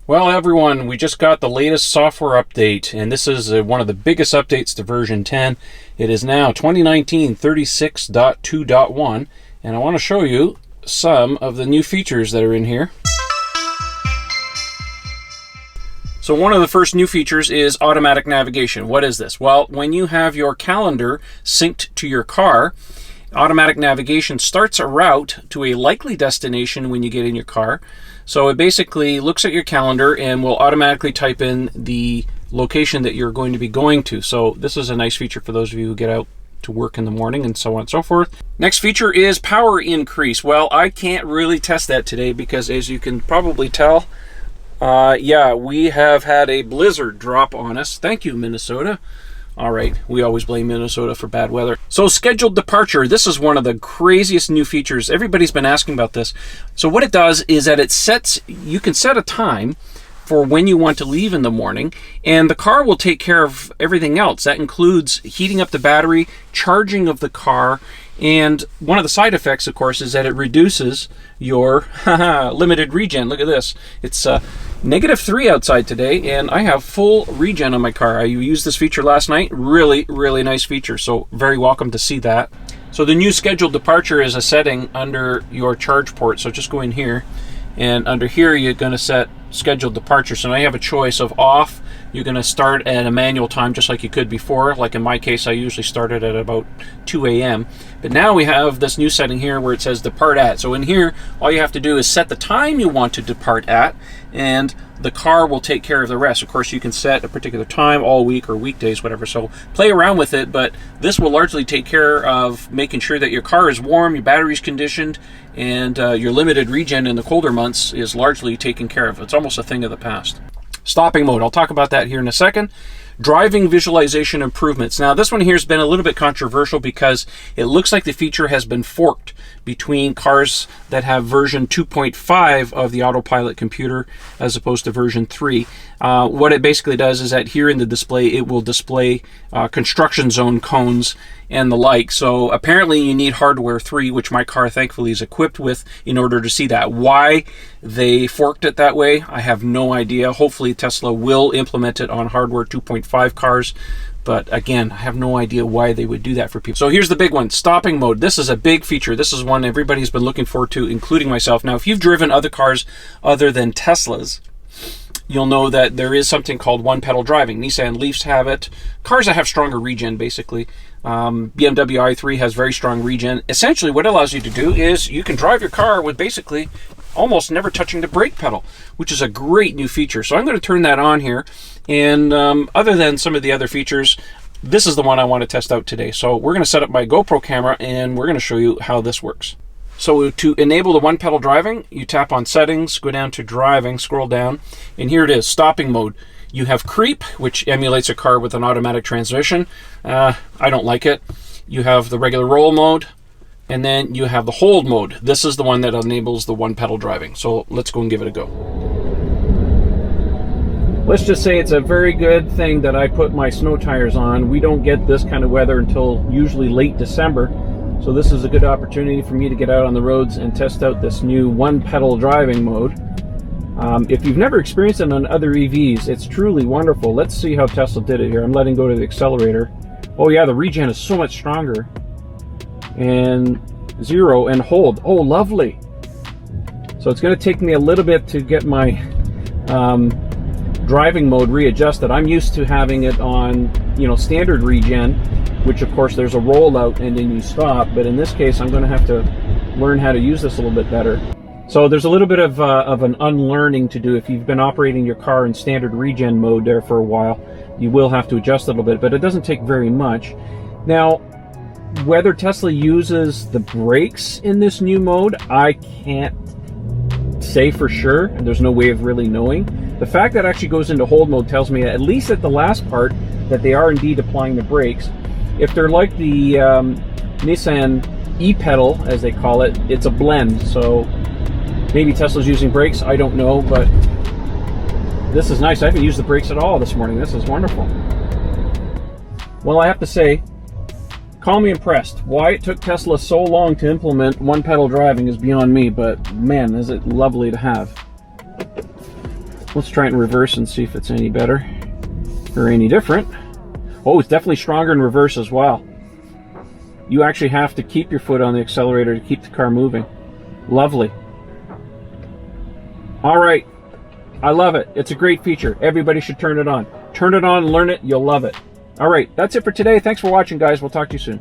Well, everyone, we just got the latest software update, and this is one of the biggest updates to version 10. It is now 2019 36.2.1, and I want to show you some of the new features that are in here. So one of the first new features is automatic navigation. What is this? Well, when you have your calendar synced to your car, automatic navigation starts a route to a likely destination when you get in your car. So it basically looks at your calendar and will automatically type in the location that you're going to be going to. So this is a nice feature for those of you who get out to work in the morning and so on and so forth. Next feature is power increase. Well, I can't really test that today because, as you can probably tell, yeah, we have had a blizzard drop on us. Thank you, Minnesota. All right, we always blame Minnesota for bad weather. So scheduled departure, this is one of the craziest new features. Everybody's been asking about this. So what it does is that you can set a time for when you want to leave in the morning, and the car will take care of everything else. That includes heating up the battery, charging of the car, and one of the side effects, of course, is that it reduces your limited regen. Look at this. It's -3 outside today, and I have full regen on my car. I used this feature last night. Really, really nice feature, so very welcome to see that. So the new scheduled departure is a setting under your charge port, so just go in here, and under here you're going to set scheduled departure. So now you have a choice of off. You're going to start at a manual time just like you could before. Like in my case, I usually started at about 2 a.m. But now we have this new setting here where it says depart at. So in here, all you have to do is set the time you want to depart at, and the car will take care of the rest. Of course, you can set a particular time all week or weekdays, whatever. So play around with it, but this will largely take care of making sure that your car is warm, your battery's conditioned, and your limited regen in the colder months is largely taken care of. It's almost a thing of the past. Stopping mode, I'll talk about that here in a second. Driving visualization improvements. Now this one here has been a little bit controversial because it looks like the feature has been forked between cars that have version 2.5 of the autopilot computer as opposed to version 3. What it basically does is that here in the display it will display construction zone cones and the like. So apparently you need hardware 3, which my car thankfully is equipped with, in order to see that. Why they forked it that way, I have no idea. Hopefully Tesla will implement it on hardware 2.5 cars. But again, I have no idea why they would do that for people. So here's the big one, stopping mode. This is a big feature. This is one everybody's been looking forward to, including myself. Now, if you've driven other cars other than Teslas, you'll know that there is something called one-pedal driving. Nissan Leafs have it. Cars that have stronger regen, basically. BMW i3 has very strong regen. Essentially, what it allows you to do is you can drive your car with basically almost never touching the brake pedal, which is a great new feature. So I'm going to turn that on here. And other than some of the other features, this is the one I want to test out today. So we're going to set up my GoPro camera, and we're going to show you how this works. So to enable the one-pedal driving, you tap on settings, go down to driving, scroll down, and here it is, stopping mode. You have creep, which emulates a car with an automatic transmission. I don't like it. You have the regular roll mode, and then you have the hold mode. This is the one that enables the one-pedal driving. So let's go and give it a go. Let's just say it's a very good thing that I put my snow tires on. We don't get this kind of weather until usually late December. So this is a good opportunity for me to get out on the roads and test out this new one-pedal driving mode. If you've never experienced it on other EVs, it's truly wonderful. Let's see how Tesla did it here. I'm letting go to the accelerator. Oh yeah, the regen is so much stronger. And 0 and hold. Oh, lovely. So it's going to take me a little bit to get my driving mode readjusted. I'm used to having it on, standard regen, which of course there's a rollout and then you stop. But in this case, I'm going to have to learn how to use this a little bit better. So there's a little bit of an unlearning to do. If you've been operating your car in standard regen mode there for a while, you will have to adjust a little bit, but it doesn't take very much. Now, whether Tesla uses the brakes in this new mode, I can't say for sure, and there's no way of really knowing. The fact that it actually goes into hold mode tells me, at least at the last part, that they are indeed applying the brakes. If they're like the Nissan e-pedal, as they call it, it's a blend. So maybe Tesla's using brakes, I don't know, but this is nice. I haven't used the brakes at all this morning. This is wonderful. Well, I have to say, call me impressed. Why it took Tesla so long to implement one-pedal driving is beyond me, but man, is it lovely to have. Let's try it in reverse and see if it's any better or any different. Oh, it's definitely stronger in reverse as well. You actually have to keep your foot on the accelerator to keep the car moving. Lovely. All right. I love it. It's a great feature. Everybody should turn it on. Turn it on, learn it. You'll love it. All right. That's it for today. Thanks for watching, guys. We'll talk to you soon.